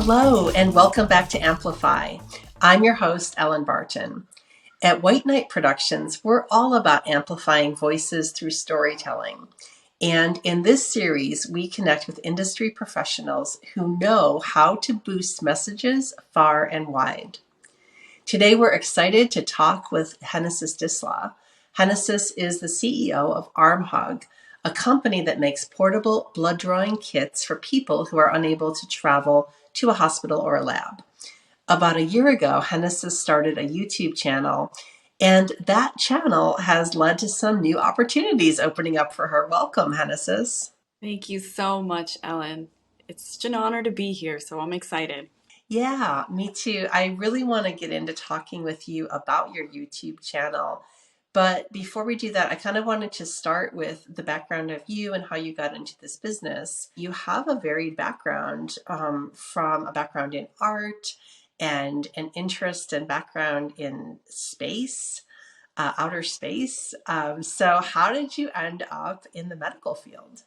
Hello, and welcome back to Amplify. I'm your host, Ellen Barton. At White Knight Productions, we're all about amplifying voices through storytelling. And in this series, we connect with industry professionals who know how to boost messages far and wide. Today, we're excited to talk with Hennesys Disla. Hennesys is the CEO of ArmHug, a company that makes portable blood drawing kits for people who are unable to travel to a hospital or a lab. About a year ago, Hennesys started a YouTube channel, and that channel has led to some new opportunities opening up for her. Welcome, Hennesys. Thank you so much, Ellen. It's such an honor to be here, so I'm excited. Yeah, me too. I really want to get into talking with you about your YouTube channel. But before we do that, I kind of wanted to start with the background of you and how you got into this business. You have a varied background, from a background in art and an interest and background in space, outer space. So how did you end up in the medical field?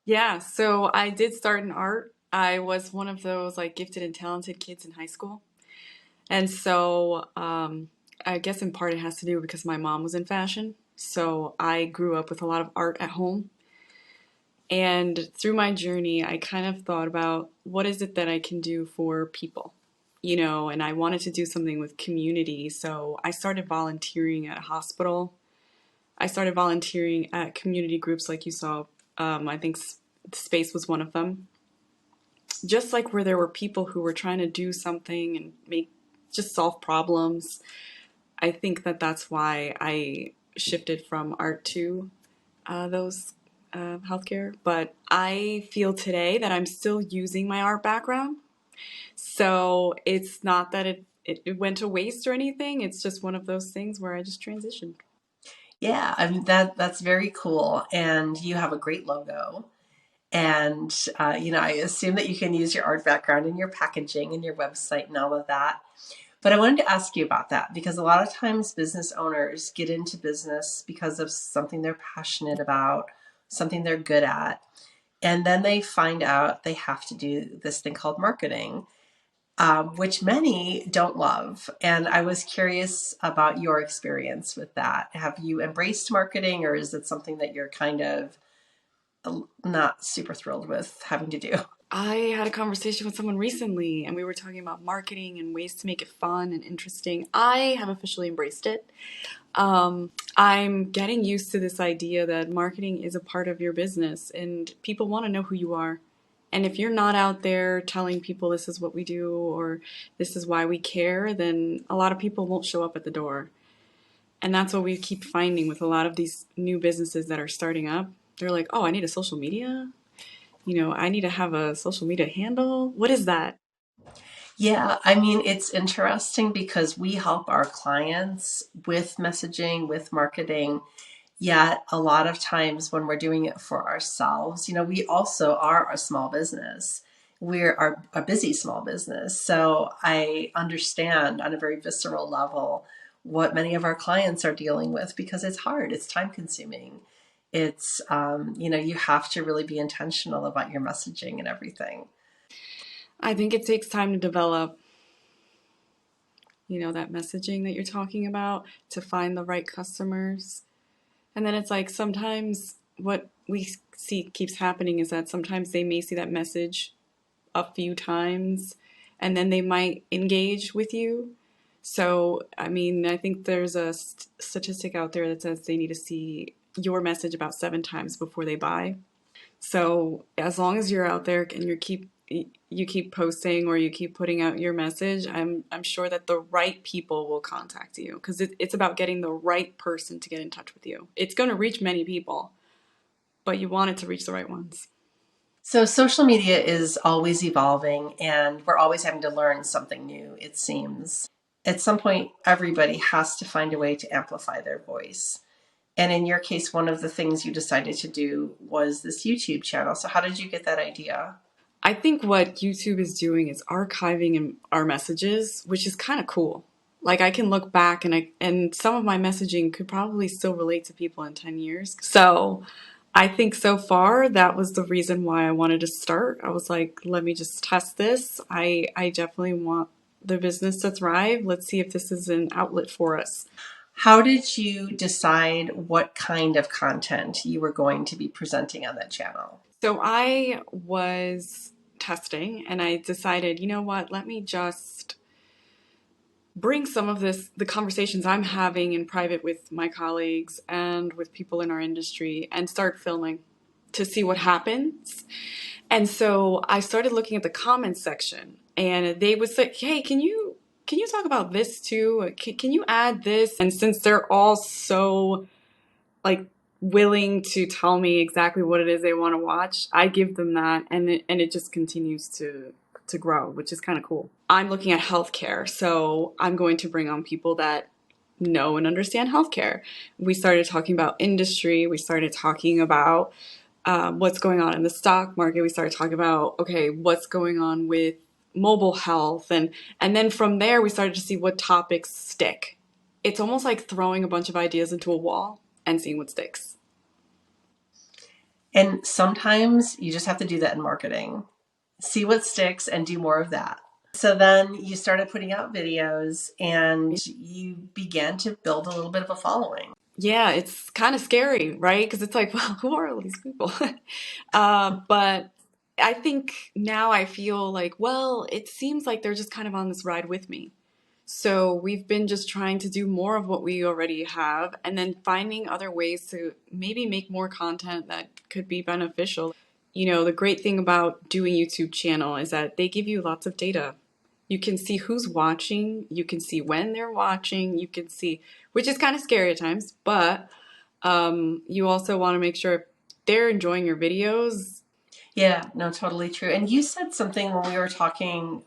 Yeah, so I did start in art. I was one of those gifted and talented kids in high school. And so I guess in part it has to do because my mom was in fashion. So I grew up with a lot of art at home. And through my journey, I kind of thought about what is it that I can do for people, and I wanted to do something with community. So I started volunteering at a hospital. I started volunteering at community groups like you saw. I think Space was one of them. Just like where there were people who were trying to do something and just solve problems. I think that that's why I shifted from art to those healthcare. But I feel today that I'm still using my art background. So it's not that it went to waste or anything. It's just one of those things where I just transitioned. Yeah, I mean that's very cool, and you have a great logo. And I assume that you can use your art background in your packaging and your website and all of that. But I wanted to ask you about that because a lot of times business owners get into business because of something they're passionate about, something they're good at, and then they find out they have to do this thing called marketing, which many don't love. And I was curious about your experience with that. Have you embraced marketing, or is it something that you're kind of not super thrilled with having to do? I had a conversation with someone recently and we were talking about marketing and ways to make it fun and interesting. I have officially embraced it. I'm getting used to this idea that marketing is a part of your business and people want to know who you are. And if you're not out there telling people this is what we do or this is why we care, then a lot of people won't show up at the door. And that's what we keep finding with a lot of these new businesses that are starting up. They're like, oh, I need a social media. I need to have a social media handle. What is that? Yeah, I mean, it's interesting because we help our clients with messaging, with marketing. Yet, a lot of times when we're doing it for ourselves, we also are a small business. We're a busy small business. So I understand on a very visceral level what many of our clients are dealing with because it's hard, it's time consuming. You have to really be intentional about your messaging and everything. I think it takes time to develop, that messaging that you're talking about to find the right customers. And then it's like sometimes what we see keeps happening is that sometimes they may see that message a few times and then they might engage with you. So, I mean, I think there's a statistic out there that says they need to see your message about 7 times before they buy. So as long as you're out there and you keep posting or you keep putting out your message, I'm sure that the right people will contact you because it's about getting the right person to get in touch with you. It's going to reach many people, but you want it to reach the right ones. So social media is always evolving and we're always having to learn something new, it seems. At some point, everybody has to find a way to amplify their voice. And in your case, one of the things you decided to do was this YouTube channel. So how did you get that idea? I think what YouTube is doing is archiving our messages, which is kind of cool. Like I can look back and some of my messaging could probably still relate to people in 10 years. So I think so far that was the reason why I wanted to start. I was like, let me just test this. I definitely want the business to thrive. Let's see if this is an outlet for us. How did you decide what kind of content you were going to be presenting on that channel? So I was testing and I decided, you know what, let me just bring some of the conversations I'm having in private with my colleagues and with people in our industry and start filming to see what happens. And so I started looking at the comments section and they would say, hey, can you talk about this too? Can you add this? And since they're all so like willing to tell me exactly what it is they want to watch, I give them that, and it just continues to grow, which is kind of cool. I'm looking at healthcare, so I'm going to bring on people that know and understand healthcare. We started talking about industry. We started talking about what's going on in the stock market. We started talking about, okay, what's going on with mobile health, and then from there we started to see what topics stick. It's almost like throwing a bunch of ideas into a wall and seeing what sticks. And sometimes you just have to do that in marketing. See what sticks and do more of that. So then you started putting out videos and you began to build a little bit of a following. Yeah, it's kind of scary, right? Because it's like, well, who are all these people? But I think now I feel like, well, it seems like they're just kind of on this ride with me. So we've been just trying to do more of what we already have and then finding other ways to maybe make more content that could be beneficial. You know, the great thing about doing YouTube channel is that they give you lots of data. You can see who's watching, you can see when they're watching, you can see, which is kind of scary at times, but you also want to make sure they're enjoying your videos. Yeah, no, totally true. And you said something when we were talking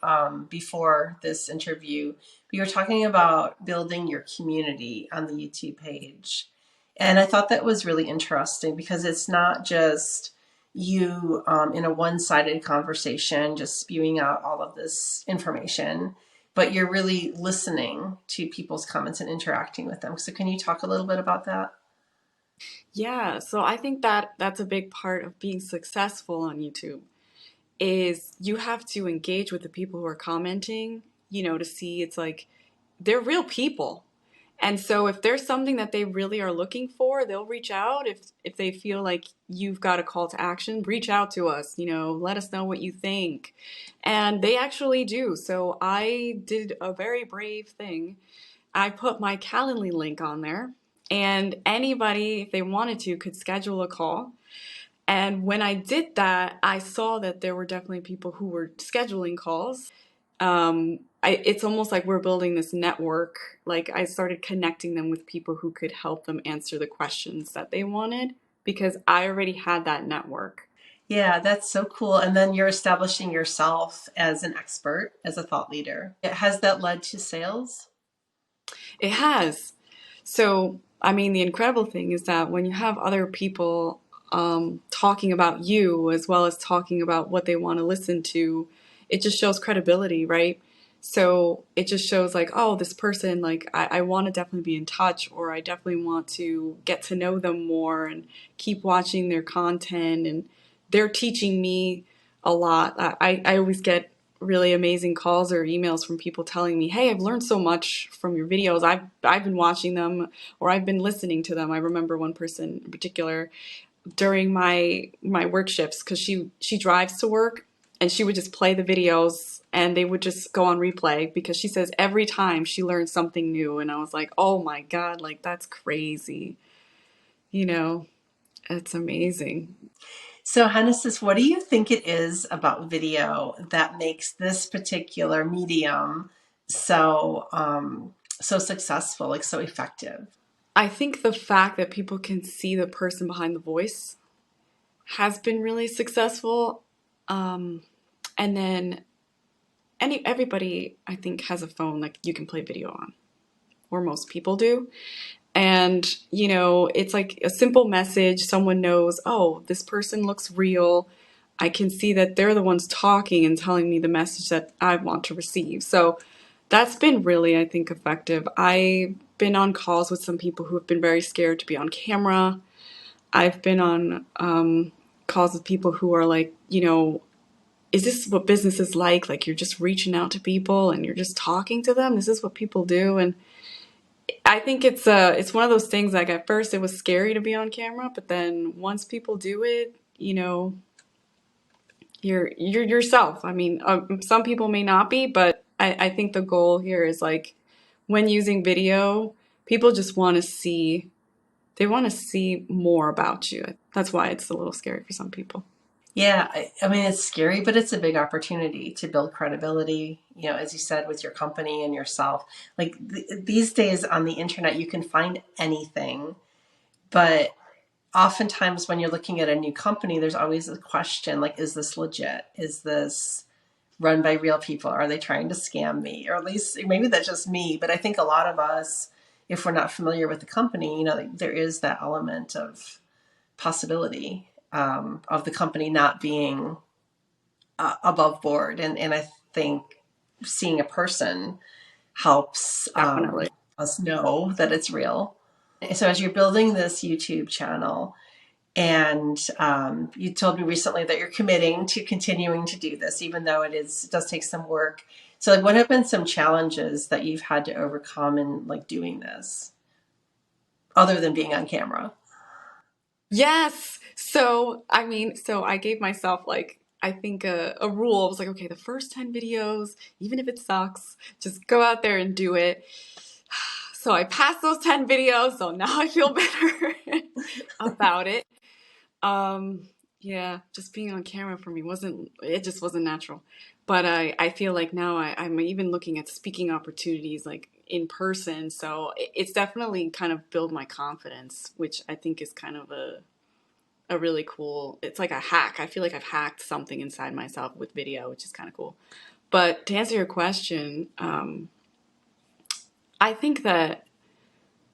before this interview. We were talking about building your community on the YouTube page. And I thought that was really interesting because it's not just you in a one-sided conversation, just spewing out all of this information, but you're really listening to people's comments and interacting with them. So can you talk a little bit about that? Yeah, so I think that that's a big part of being successful on YouTube is you have to engage with the people who are commenting, you know, to see it's like they're real people. And so if there's something that they really are looking for, they'll reach out. If they feel like you've got a call to action, reach out to us, you know, let us know what you think. And they actually do. So I did a very brave thing. I put my Calendly link on there, and anybody, if they wanted to, could schedule a call. And when I did that, I saw that there were definitely people who were scheduling calls. It's almost like we're building this network. Like I started connecting them with people who could help them answer the questions that they wanted because I already had that network. Yeah, that's so cool. And then you're establishing yourself as an expert, as a thought leader. Has that led to sales? It has. So, I mean, the incredible thing is that when you have other people talking about you as well as talking about what they want to listen to, it just shows credibility, right? So it just shows like, oh, this person, like, I want to definitely be in touch, or I definitely want to get to know them more and keep watching their content. And they're teaching me a lot. I always get really amazing calls or emails from people telling me, "Hey, I've learned so much from your videos. I've been watching them or I've been listening to them." I remember one person in particular during my work shifts because she drives to work and she would just play the videos and they would just go on replay because she says every time she learns something new, and I was like, "Oh my God, like that's crazy." You know, it's amazing. So, Hennesys, what do you think it is about video that makes this particular medium so successful, like so effective? I think the fact that people can see the person behind the voice has been really successful. Um, and then everybody I think has a phone like you can play video on, or most people do. And you know, it's like a simple message. Someone knows, oh, this person looks real. I can see that they're the ones talking and telling me the message that I want to receive. So that's been really, I think, effective. I've been on calls with some people who have been very scared to be on camera. I've been on calls with people who are like, is this what business is like? Like you're just reaching out to people and you're just talking to them. This is what people do. And I think it's one of those things like at first it was scary to be on camera, but then once people do it, you're yourself. I mean, some people may not be, but I think the goal here is like when using video, people just want to see they want to see more about you. That's why it's a little scary for some people. Yeah, I mean, it's scary, but it's a big opportunity to build credibility, as you said, with your company and yourself. Like these days on the internet, you can find anything, but oftentimes when you're looking at a new company, there's always a question like, is this legit? Is this run by real people? Are they trying to scam me? Or at least maybe that's just me, but I think a lot of us, if we're not familiar with the company, there is that element of possibility of the company not being above board. And I think seeing a person helps Definitely. us know that it's real. So as you're building this YouTube channel, and you told me recently that you're committing to continuing to do this, even though it does take some work. So like, what have been some challenges that you've had to overcome in like doing this, other than being on camera? Yes. So I gave myself like I think a rule. I was like, okay, the first 10 videos, even if it sucks, just go out there and do it. So I passed those 10 videos, so now I feel better about it. Um, yeah, just being on camera for me it just wasn't natural. But I feel like now I'm even looking at speaking opportunities like in person. So it's definitely kind of build my confidence, which I think is kind of a really cool, it's like a hack. I feel like I've hacked something inside myself with video, which is kind of cool. But to answer your question, I think that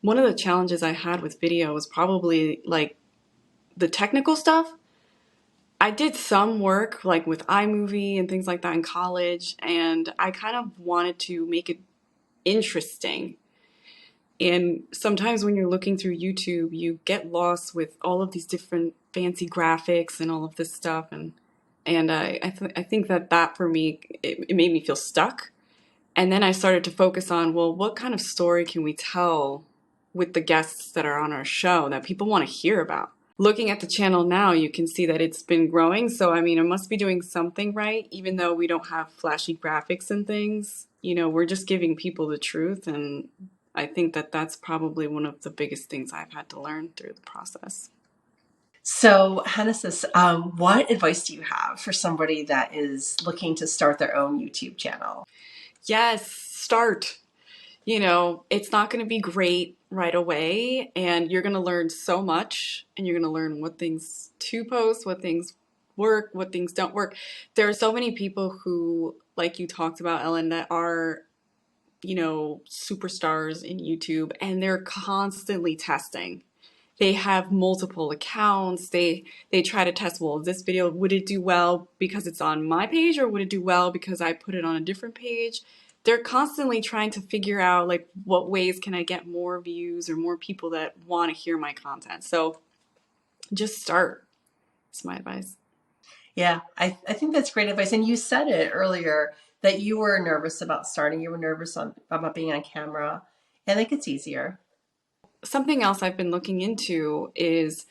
one of the challenges I had with video was probably like the technical stuff. I did some work like with iMovie and things like that in college, and I kind of wanted to make it interesting. And sometimes when you're looking through YouTube, you get lost with all of these different fancy graphics and all of this stuff. And I think that for me, it made me feel stuck. And then I started to focus on, well, what kind of story can we tell with the guests that are on our show that people want to hear about? Looking at the channel now, you can see that it's been growing. So, I mean, I must be doing something right, even though we don't have flashy graphics and things. We're just giving people the truth. And I think that that's probably one of the biggest things I've had to learn through the process. So, Hennesys, what advice do you have for somebody that is looking to start their own YouTube channel? Yes, start. It's not going to be great right away, and you're going to learn so much, and you're going to learn what things to post, what things work, what things don't work. There are so many people who, like you talked about, Ellen, that are, superstars in YouTube, and they're constantly testing. They have multiple accounts. They try to test, well, this video, would it do well because it's on my page, or would it do well because I put it on a different page? They're constantly trying to figure out like what ways can I get more views or more people that want to hear my content. So just start. That's my advice. Yeah, I think that's great advice. And you said it earlier that you were nervous about starting. You were nervous about being on camera, and it gets easier. Something else I've been looking into is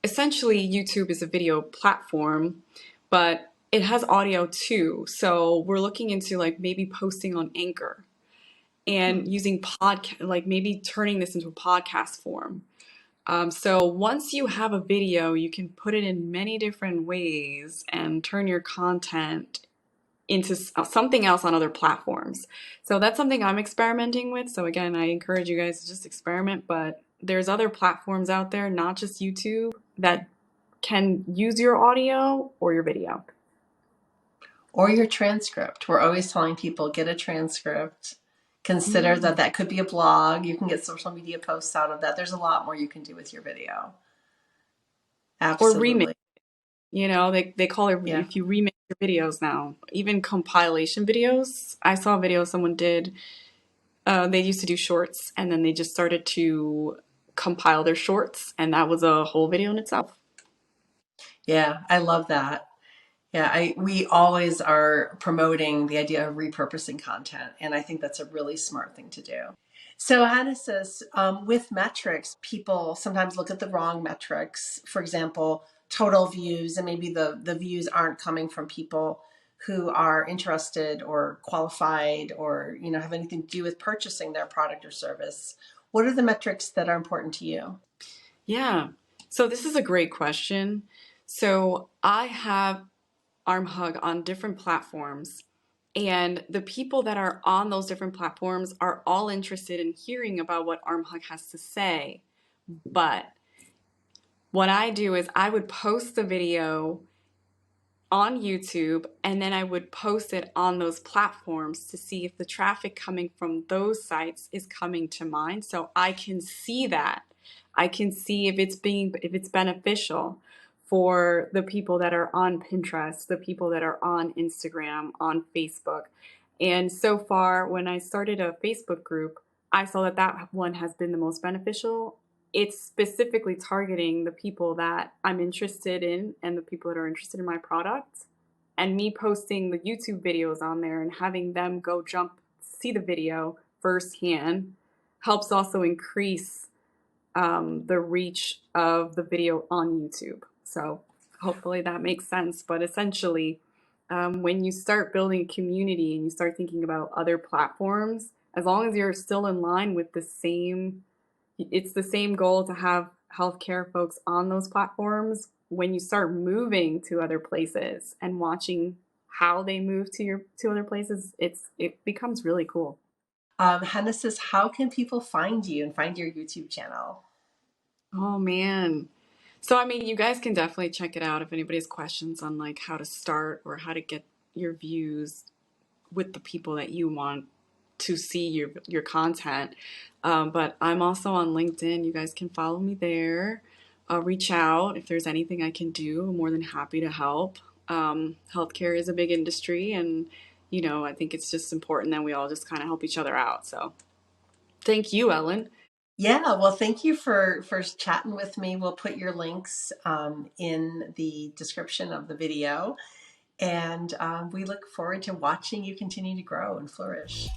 essentially YouTube is a video platform, but it has audio too. So we're looking into like maybe posting on Anchor Hmm. and using podcast, like maybe turning this into a podcast form. So once you have a video, you can put it in many different ways and turn your content into something else on other platforms. So that's something I'm experimenting with. So again, I encourage you guys to just experiment, but there's other platforms out there, not just YouTube, that can use your audio or your video. Or your transcript. We're always telling people get a transcript. Consider that Mm. that could be a blog. You can get social media posts out of that. There's a lot more you can do with your video. Or remix. Absolutely. They call it Yeah. if you remix your videos now, even compilation videos. I saw a video someone did. They used to do shorts, and then they just started to compile their shorts, and that was a whole video in itself. Yeah, I love that. Yeah, we always are promoting the idea of repurposing content, and I think that's a really smart thing to do. So, Hennesys, with metrics, people sometimes look at the wrong metrics. For example, total views, and maybe the views aren't coming from people who are interested or qualified or have anything to do with purchasing their product or service. What are the metrics that are important to you? Yeah. So this is a great question. So I have ArmHug on different platforms, and the people that are on those different platforms are all interested in hearing about what ArmHug has to say. But what I do is I would post the video on YouTube, and then I would post it on those platforms to see if the traffic coming from those sites is coming to mine, so I can see that. I can see if it's beneficial for the people that are on Pinterest, the people that are on Instagram, on Facebook. And so far, when I started a Facebook group, I saw that that one has been the most beneficial. It's specifically targeting the people that I'm interested in and the people that are interested in my product. And me posting the YouTube videos on there and having them go see the video firsthand helps also increase the reach of the video on YouTube. So hopefully that makes sense. But essentially, when you start building a community and you start thinking about other platforms, as long as you're still in line with it's the same goal to have healthcare folks on those platforms. When you start moving to other places and watching how they move to other places, it becomes really cool. Hennesys, how can people find you and find your YouTube channel? Oh man. So I mean, you guys can definitely check it out if anybody has questions on like how to start or how to get your views with the people that you want to see your content. But I'm also on LinkedIn. You guys can follow me there. Reach out if there's anything I can do. I'm more than happy to help. Healthcare is a big industry, and I think it's just important that we all just kind of help each other out. So thank you, Ellen. Yeah, well, thank you for chatting with me. We'll put your links in the description of the video. And we look forward to watching you continue to grow and flourish.